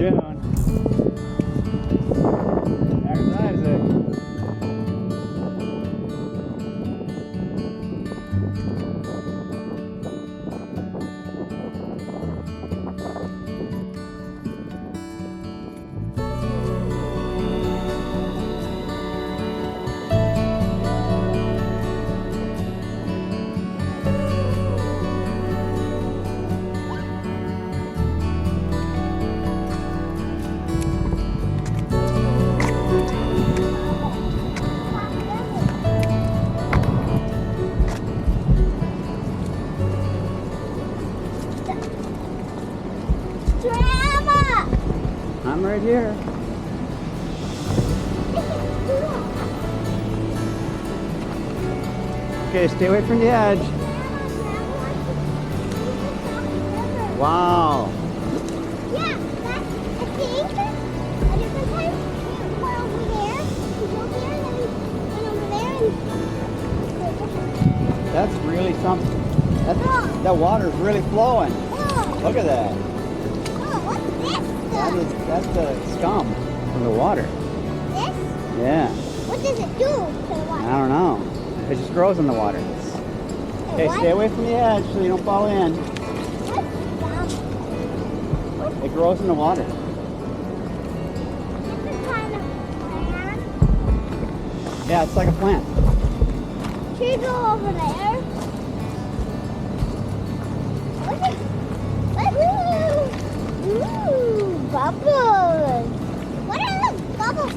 June. There's Isaac. I'm right here. Okay, stay away from the edge. Wow. Yeah, that's, I think, a different time we were over there, we go there, and then we went over there, and That's really something. That water's really flowing. Look at that. what's this stuff? That's the scum from the water. This? Yeah. What does it do to the water? I don't know. It just grows in the water. Okay, What? stay away from the edge so you don't fall in. What's scum? It grows in the water. Different kind of plant. Yeah, it's like a plant. Should we go over there? Look at, ooh, bubbles. What are those bubbles?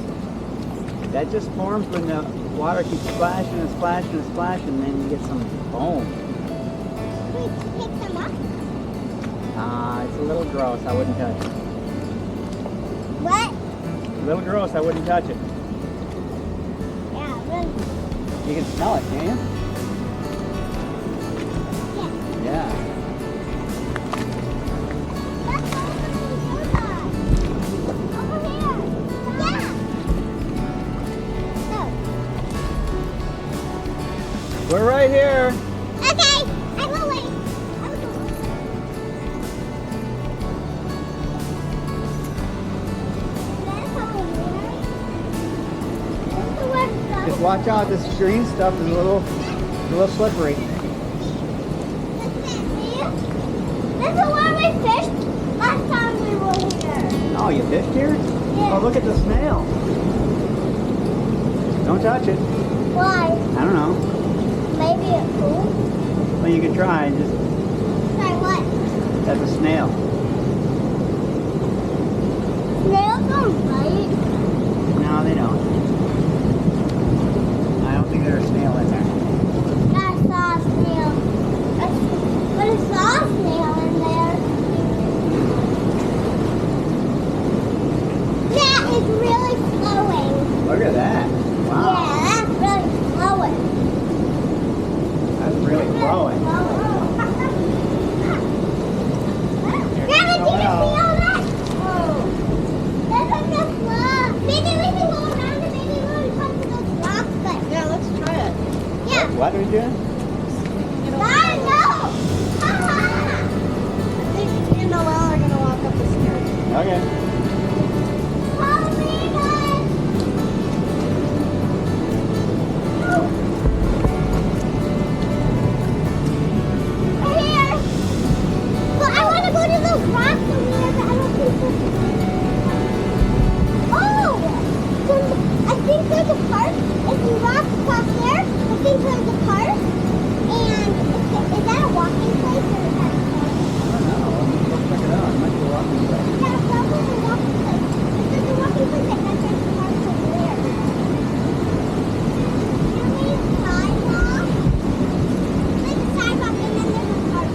That just forms when the water keeps splashing and splashing and splashing, and then you get some foam. Can we pick them up? It's a little gross. I wouldn't touch it. What? A little gross. I wouldn't touch it. Yeah, really. You can smell it, can you? Yeah. Yeah. Let's go over here. Yeah. So, We're right here. okay, I will wait. I will go. That's over here. That's the word Just go. watch out. This green stuff is a little slippery. This is where we fished last time we were here. Oh, you fished here? Yeah. Oh, look at the snail. Don't touch it. Why? I don't know. Maybe it's cool. Well, you can try and just. Try what? That's a snail. Snails don't bite. No, they don't. I don't think there's a snail in there. I saw a snail. But I saw a snail in there. That is really flowing. Look at that. Wow. Yeah, that's really flowing. That's really flowing. Grandma, did you see all that? That's like the flow. Maybe we can go around and maybe we can come to those rocks, but Yeah, let's try it. yeah. What are we doing? I know. I think me and Noelle are going to walk up the stairs. Okay. Follow me, guys. We're here. Well, I want to go to those rocks over there, but I don't think oh! I think there's a park. There's some rocks across there. I think there's a park. And is that a walking place or is that a park? I don't know. Let's go check it out. It might be a walking place. Yeah, probably a walking place. If there's a walking place, I bet there's a park over there. You mean sidewalk? Like a sidewalk and then there's a park.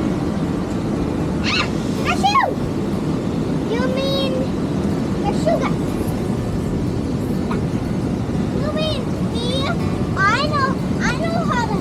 Ah! My shoe! You mean your shoe guy? You mean me? I know how to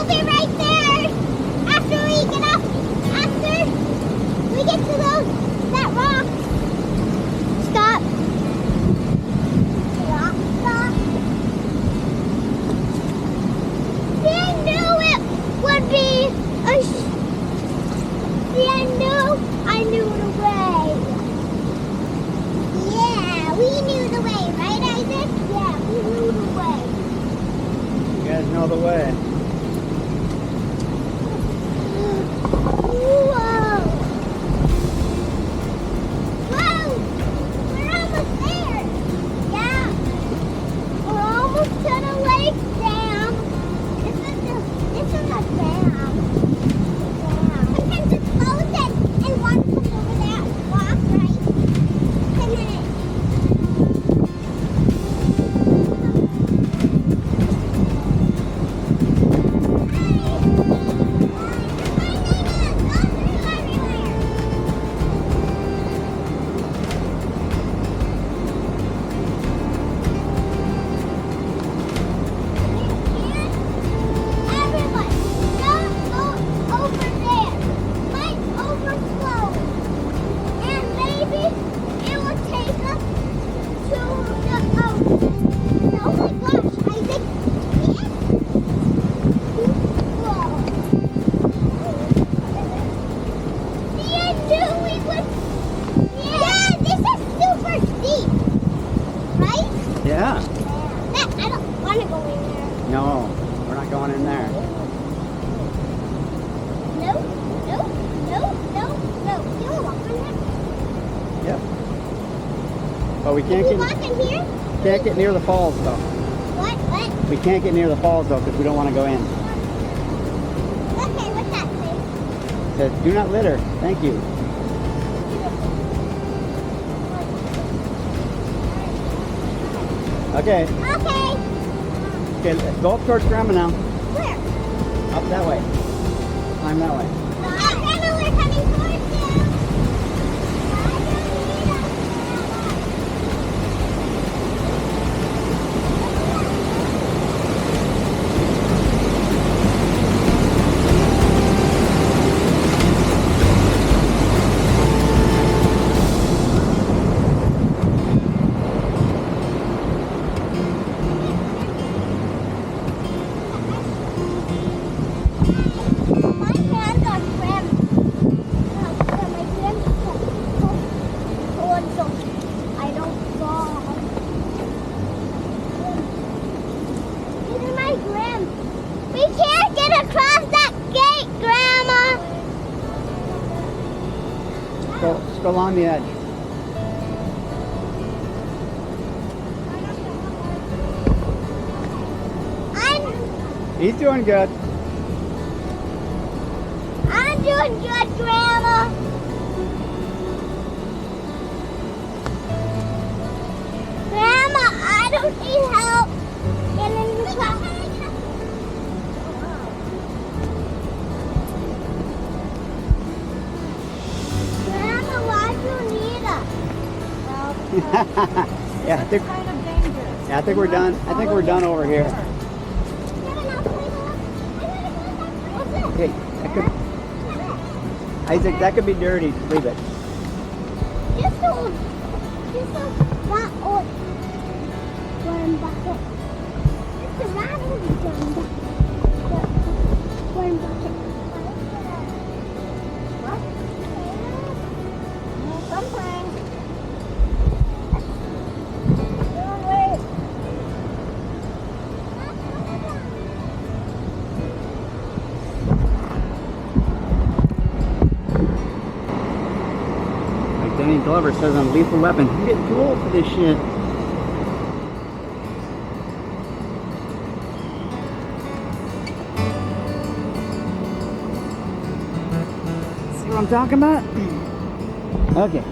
We'll be right there after we get up. After we get to that rock. Stop. Stop. Stop. See, I knew it would be see, I knew the way. Yeah, we knew the way, right, Isaac? Yeah, we knew the way. You guys know the way. Whoa! Whoa! We're almost there. Yeah. We're almost to the lake dam. This is a dam. Sometimes it's frozen and one comes over that rock, right? And then it. Everyone, don't go over there. Might overflow. And maybe it will take us to the oh my gosh, Isaac. Yes. Whoa. See, I knew we would. Yeah, this is super steep. Right? Yeah. That, I don't want to go in there. No, we're not going in there. No, no, no, no, no. You want to walk on that? Yep. But we Can can't we get walk in here? can't get near the falls though. What? What? We can't get near the falls though because we don't want to go in. Okay, what's that say? It says, do not litter. Thank you. Okay. Okay. Okay, go up towards Grandma now. Where? Up that way. Climb that way. Grandma, we're coming towards you. My hands are cramped. My hands are cold, so I don't fall. These are my cramps. We can't get across that gate, Grandma. Just go along the edge. He's doing good. I'm doing good, Grandma. Grandma, I don't need help getting the car. Grandma, why do you need us? Yeah, I think Kind of dangerous. I think we're done. I think we're done over here. What's this? Okay, that could, Isaac, that could be dirty. Leave it. Just that old worm bucket. It's a rat old worm bucket. Worm bucket. What? Sometimes. Wait. Like Danny Glover says on Lethal Weapon, I'm getting too old for this shit. See what I'm talking about? Okay.